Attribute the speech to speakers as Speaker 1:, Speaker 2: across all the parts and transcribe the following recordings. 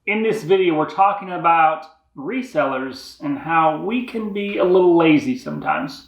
Speaker 1: In this video, we're talking about resellers and how we can be a little lazy sometimes.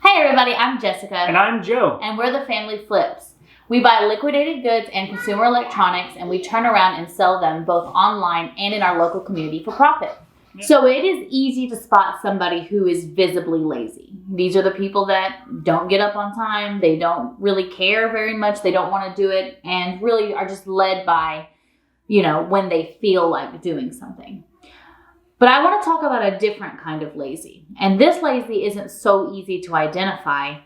Speaker 2: Hey everybody, I'm Jessica.
Speaker 1: And I'm Joe.
Speaker 2: And we're the Family Flips. We buy liquidated goods and consumer electronics, and we turn around and sell them both online and in our local community for profit. Yep. So it is easy to spot somebody who is visibly lazy. These are the people that don't get up on time. They don't really care very much. They don't want to do it and really are just led by, when they feel like doing something. But I want to talk about a different kind of lazy. And this lazy isn't so easy to identify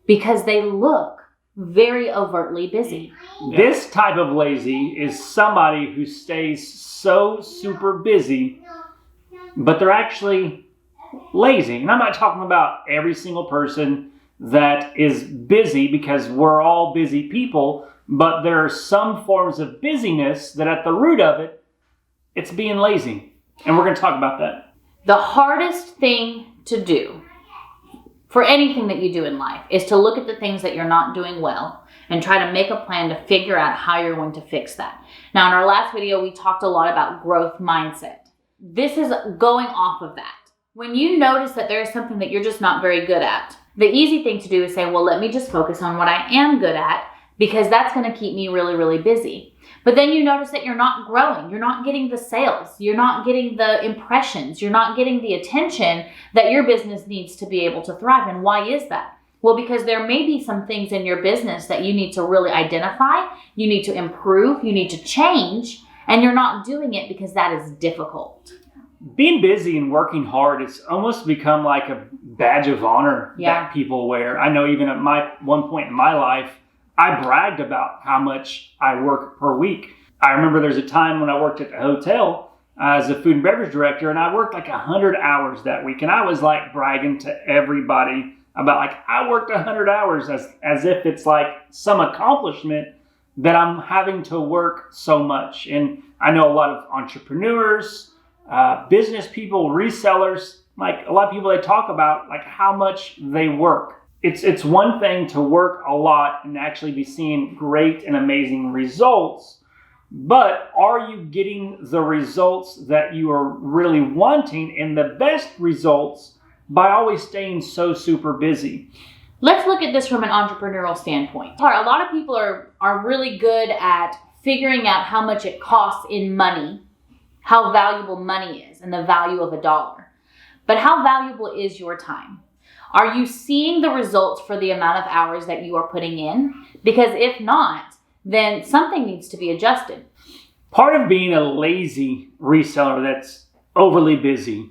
Speaker 2: because they look very overtly busy.
Speaker 1: This type of lazy is somebody who stays so super busy, but they're actually lazy. And I'm not talking about every single person that is busy, because we're all busy people, but there are some forms of busyness that at the root of it, it's being lazy. And we're going to talk about that.
Speaker 2: The hardest thing to do for anything that you do in life is to look at the things that you're not doing well and try to make a plan to figure out how you're going to fix that. Now, in our last video, we talked a lot about growth mindset. This is going off of that. When you notice that there is something that you're just not very good at, the easy thing to do is say, well, let me just focus on what I am good at, because that's going to keep me really, really busy. But then you notice that you're not growing. You're not getting the sales. You're not getting the impressions. You're not getting the attention that your business needs to be able to thrive. And why is that? Well, because there may be some things in your business that you need to really identify. You need to improve. You need to change. And you're not doing it because that is difficult.
Speaker 1: Being busy and working hard, it's almost become like a badge of honor that people wear. I know even at one point in my life, I bragged about how much I work per week. I remember there's a time when I worked at the hotel as a food and beverage director, and I worked like 100 hours that week. And I was like bragging to everybody about like, I worked 100 hours as if it's like some accomplishment that I'm having to work so much. And I know a lot of entrepreneurs, business people, resellers, like a lot of people, they talk about like how much they work. It's one thing to work a lot and actually be seeing great and amazing results, but are you getting the results that you are really wanting and the best results by always staying so super busy?
Speaker 2: Let's look at this from an entrepreneurial standpoint. A lot of people are really good at figuring out how much it costs in money, how valuable money is, and the value of $1. But how valuable is your time? Are you seeing the results for the amount of hours that you are putting in? Because if not, then something needs to be adjusted.
Speaker 1: Part of being a lazy reseller that's overly busy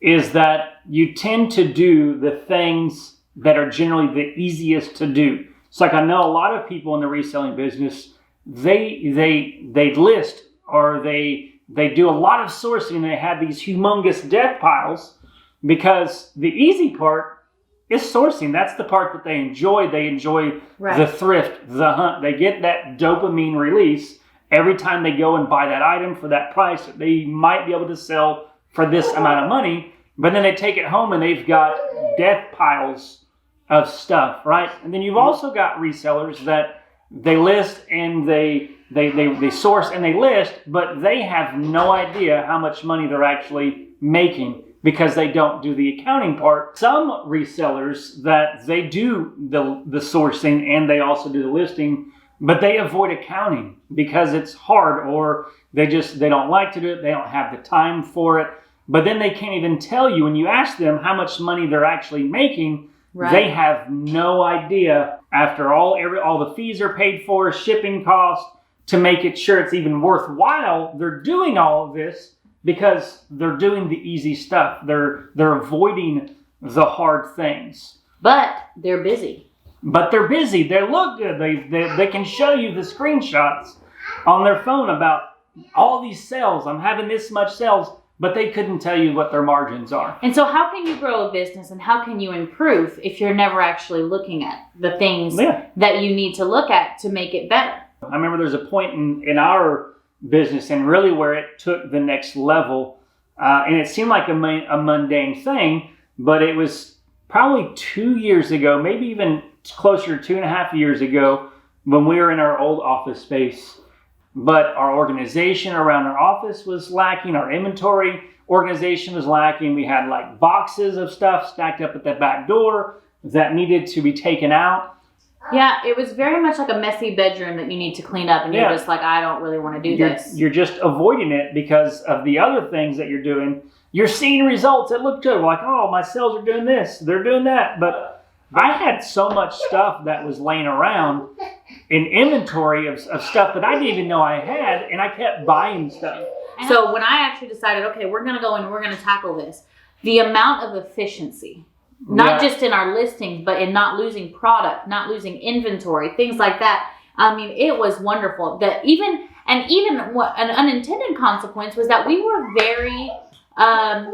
Speaker 1: is that you tend to do the things that are generally the easiest to do. It's like I know a lot of people in the reselling business, they list or they do a lot of sourcing. They have these humongous death piles because the easy part is sourcing. That's the part that they enjoy. They enjoy the thrift, the hunt. They get that dopamine release every time they go and buy that item for that price that they might be able to sell for this amount of money. But then they take it home and they've got death piles of stuff, right? And then you've also got resellers that they list and they source and they list, but they have no idea how much money they're actually making, because they don't do the accounting part. Some resellers that they do the sourcing and they also do the listing, but they avoid accounting because it's hard, or they don't like to do it. They don't have the time for it. But then they can't even tell you when you ask them how much money they're actually making. Right. They have no idea after all the fees are paid for, shipping costs, to make it sure it's even worthwhile. They're doing all of this because they're doing the easy stuff. They're avoiding the hard things.
Speaker 2: But they're busy.
Speaker 1: They look good. They can show you the screenshots on their phone about all these sales. I'm having this much sales, but they couldn't tell you what their margins are. And
Speaker 2: so how can you grow a business and how can you improve if you're never actually looking at the things that you need to look at to make it better?
Speaker 1: I remember there's a point in our business and really where it took the next level And it seemed like a mundane thing, but it was probably 2 years ago, maybe even closer to 2.5 years ago, when we were in our old office space. But our organization around our office was lacking. Our inventory organization was lacking. We had like boxes of stuff stacked up at the back door that needed to be taken out.
Speaker 2: Yeah, it was very much like a messy bedroom that you need to clean up, and you're just like, I don't really want to do this.
Speaker 1: You're just avoiding it because of the other things that you're doing. You're seeing results that look good. Like, oh, my sales are doing this, they're doing that. But I had so much stuff that was laying around in inventory of stuff that I didn't even know I had, and I kept buying stuff.
Speaker 2: So when I actually decided, okay, we're going to go and we're going to tackle this, the amount of efficiency, not just in our listings, but in not losing product, not losing inventory, things like that. I mean, it was wonderful. That even what an unintended consequence was that we were very, our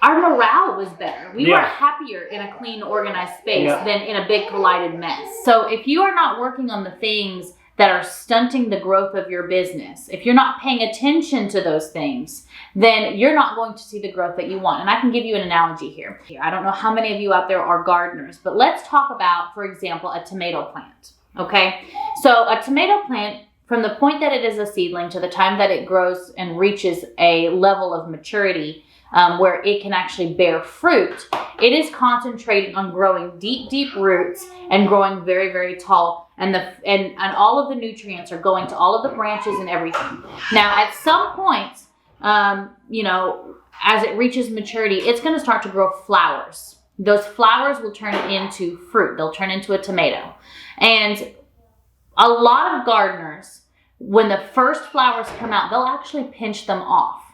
Speaker 2: morale was better. We were happier in a clean, organized space than in a big collided mess. So if you are not working on the things that are stunting the growth of your business, if you're not paying attention to those things, then you're not going to see the growth that you want. And I can give you an analogy here. I don't know how many of you out there are gardeners, but let's talk about, for example, a tomato plant. Okay? So a tomato plant, from the point that it is a seedling to the time that it grows and reaches a level of maturity where it can actually bear fruit, it is concentrating on growing deep roots and growing very, very tall. And all of the nutrients are going to all of the branches and everything. Now, at some point, as it reaches maturity, it's going to start to grow flowers. Those flowers will turn into fruit. They'll turn into a tomato. And a lot of gardeners, when the first flowers come out, they'll actually pinch them off.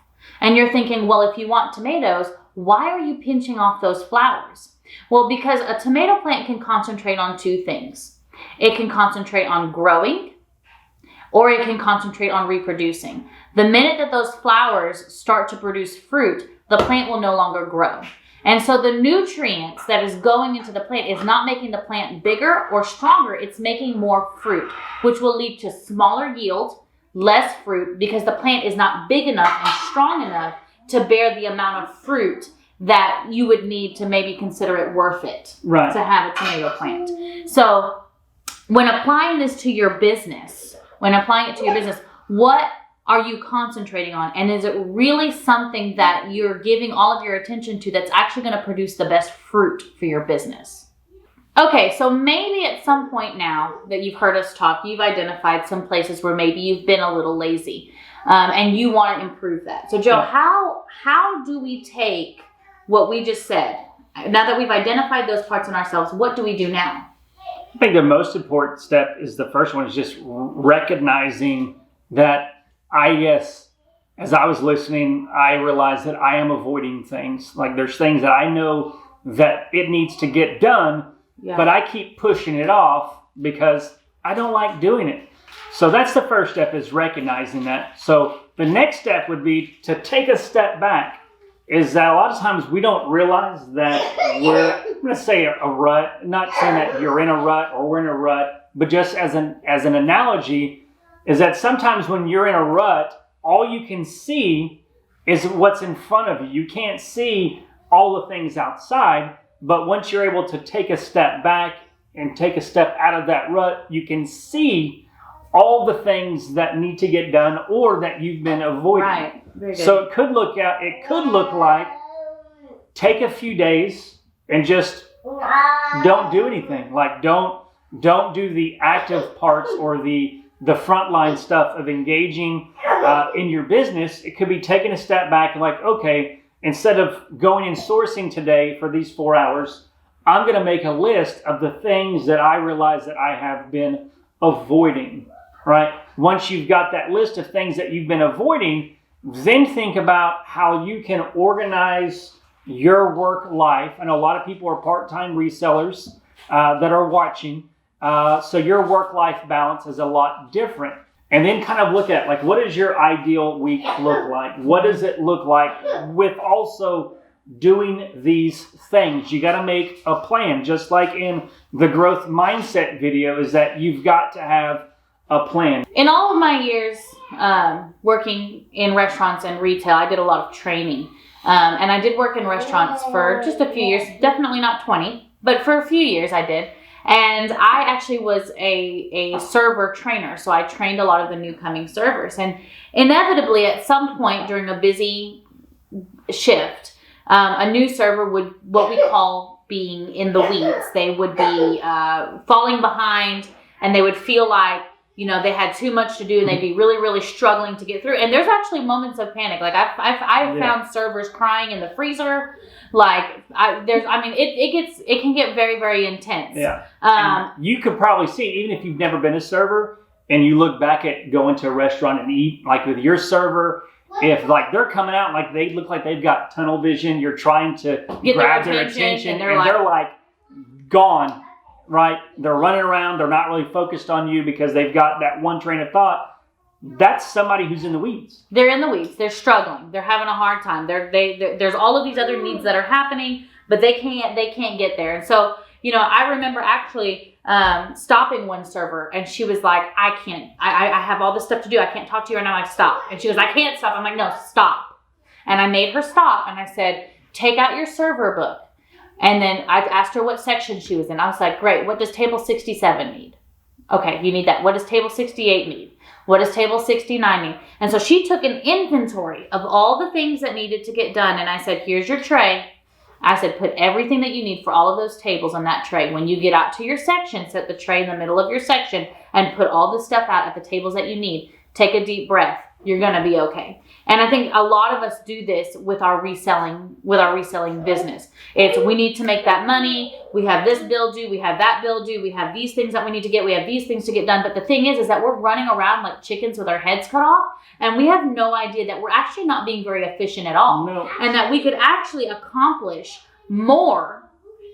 Speaker 2: And you're thinking, well, if you want tomatoes, why are you pinching off those flowers? Well, because a tomato plant can concentrate on two things. It can concentrate on growing, or it can concentrate on reproducing. The minute that those flowers start to produce fruit, the plant will no longer grow. And so the nutrients that is going into the plant is not making the plant bigger or stronger. It's making more fruit, which will lead to smaller yield, less fruit, because the plant is not big enough and strong enough to bear the amount of fruit that you would need to maybe consider it worth it to have a tomato plant. So when applying this to your business, what are you concentrating on? And is it really something that you're giving all of your attention to that's actually going to produce the best fruit for your business? Okay, so maybe at some point now that you've heard us talk, you've identified some places where maybe you've been a little lazy and you want to improve that. So Joe, how do we take what we just said? Now that we've identified those parts in ourselves, what do we do now?
Speaker 1: I think the most important step is the first one is just recognizing that as I was listening, I realized that I am avoiding things. Like there's things that I know that it needs to get done, but I keep pushing it off because I don't like doing it. So that's the first step, is recognizing that. So the next step would be to take a step back. Is that a lot of times we don't realize that we're, I'm going to say a rut, not saying that you're in a rut or we're in a rut, but just as an analogy, is that sometimes when you're in a rut, all you can see is what's in front of you. You can't see all the things outside, but once you're able to take a step back and take a step out of that rut, you can see all the things that need to get done or that you've been avoiding.
Speaker 2: Right. Very good.
Speaker 1: So it could look like take a few days and just don't do anything. Like don't do the active parts or the frontline stuff of engaging in your business. It could be taking a step back and like, okay, instead of going and sourcing today for these 4 hours, I'm going to make a list of the things that I realize that I have been avoiding, right? Once you've got that list of things that you've been avoiding, then think about how you can organize your work life. I know a lot of people are part-time resellers that are watching. So your work-life balance is a lot different. And then kind of look at, like, what does your ideal week look like? What does it look like with also doing these things? You got to make a plan, just like in the growth mindset video, is that you've got to have a plan.
Speaker 2: In all of my years working in restaurants and retail, I did a lot of training. And I did work in restaurants for just a few years, definitely not 20, but for a few years I did. And I actually was a server trainer, so I trained a lot of the new coming servers. And inevitably, at some point during a busy shift, a new server would, what we call being in the weeds. They would be falling behind, and they would feel like, you know, they had too much to do, and they'd be really, really struggling to get through. And there's actually moments of panic. Like I've found servers crying in the freezer. Like it can get very, very intense.
Speaker 1: Yeah. You could probably see, even if you've never been a server, and you look back at going to a restaurant and eat, like with your server, if like they're coming out like they look like they've got tunnel vision, you're trying to grab their attention, and they're like gone. Right? They're running around. They're not really focused on you because they've got that one train of thought. That's somebody who's in the weeds.
Speaker 2: They're in the weeds. They're struggling. They're having a hard time. There's all of these other needs that are happening, but they can't get there. And so, you know, I remember actually stopping one server, and she was like, I can't. I have all this stuff to do. I can't talk to you right now. I stop. And she goes, I can't stop. I'm like, no, stop. And I made her stop, and I said, take out your server book. And then I asked her what section she was in. I was like, great, what does table 67 need? Okay, you need that. What does table 68 need? What does table 69 need? And so she took an inventory of all the things that needed to get done. And I said, here's your tray. I said, put everything that you need for all of those tables on that tray. When you get out to your section, set the tray in the middle of your section and put all the stuff out at the tables that you need. Take a deep breath. You're going to be okay. And I think a lot of us do this with our reselling business. It's, we need to make that money. We have this bill due. We have that bill due. We have these things that we need to get. We have these things to get done. But the thing is that we're running around like chickens with our heads cut off. And we have no idea that we're actually not being very efficient at all.
Speaker 1: No.
Speaker 2: And that we could actually accomplish more.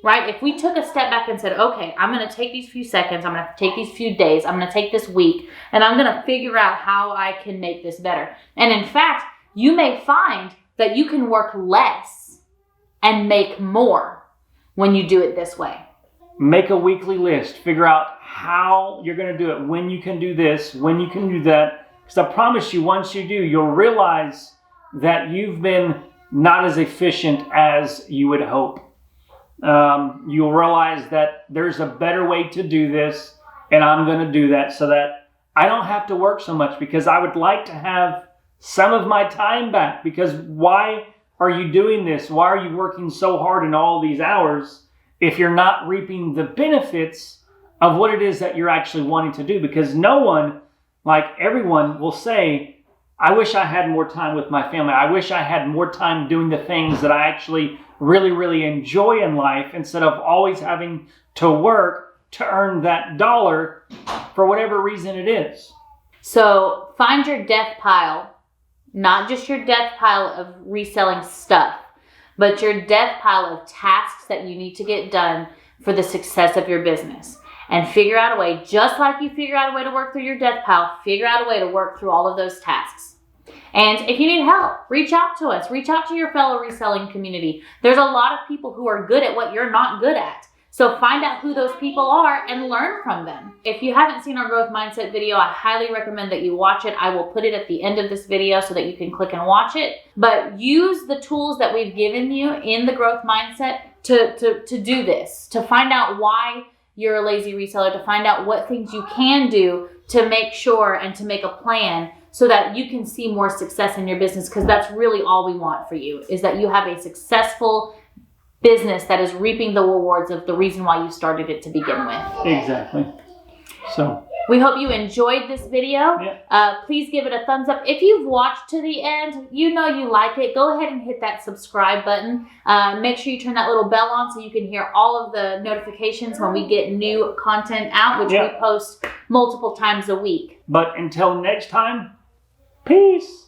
Speaker 2: Right? If we took a step back and said, okay, I'm going to take these few seconds, I'm going to take these few days, I'm going to take this week, and I'm going to figure out how I can make this better. And in fact, you may find that you can work less and make more when you do it this way.
Speaker 1: Make a weekly list. Figure out how you're going to do it, when you can do this, when you can do that. Because I promise you, once you do, you'll realize that you've been not as efficient as you would hope. You'll realize that there's a better way to do this, and I'm going to do that so that I don't have to work so much, because I would like to have some of my time back. Because why are you doing this? Why are you working so hard in all these hours if you're not reaping the benefits of what it is that you're actually wanting to do? Because no one, like everyone, will say, I wish I had more time with my family. I wish I had more time doing the things that I actually really, really enjoy in life, instead of always having to work to earn that dollar for whatever reason it is.
Speaker 2: So find your death pile, not just your death pile of reselling stuff, but your death pile of tasks that you need to get done for the success of your business. And figure out a way, just like you figure out a way to work through your death pile, figure out a way to work through all of those tasks. And if you need help, reach out to us. Reach out to your fellow reselling community. There's a lot of people who are good at what you're not good at. So find out who those people are and learn from them. If you haven't seen our growth mindset video, I highly recommend that you watch it. I will put it at the end of this video so that you can click and watch it. But use the tools that we've given you in the growth mindset to do this, to find out why you're a lazy reseller, to find out what things you can do to make sure and to make a plan so that you can see more success in your business. Because that's really all we want for you, is that you have a successful business that is reaping the rewards of the reason why you started it to begin with.
Speaker 1: Exactly. So
Speaker 2: we hope you enjoyed this video.
Speaker 1: Yeah.
Speaker 2: Please give it a thumbs up. If you've watched to the end, you know you like it. Go ahead and hit that subscribe button. Make sure you turn that little bell on so you can hear all of the notifications when we get new content out, which we post multiple times a week.
Speaker 1: But until next time, peace.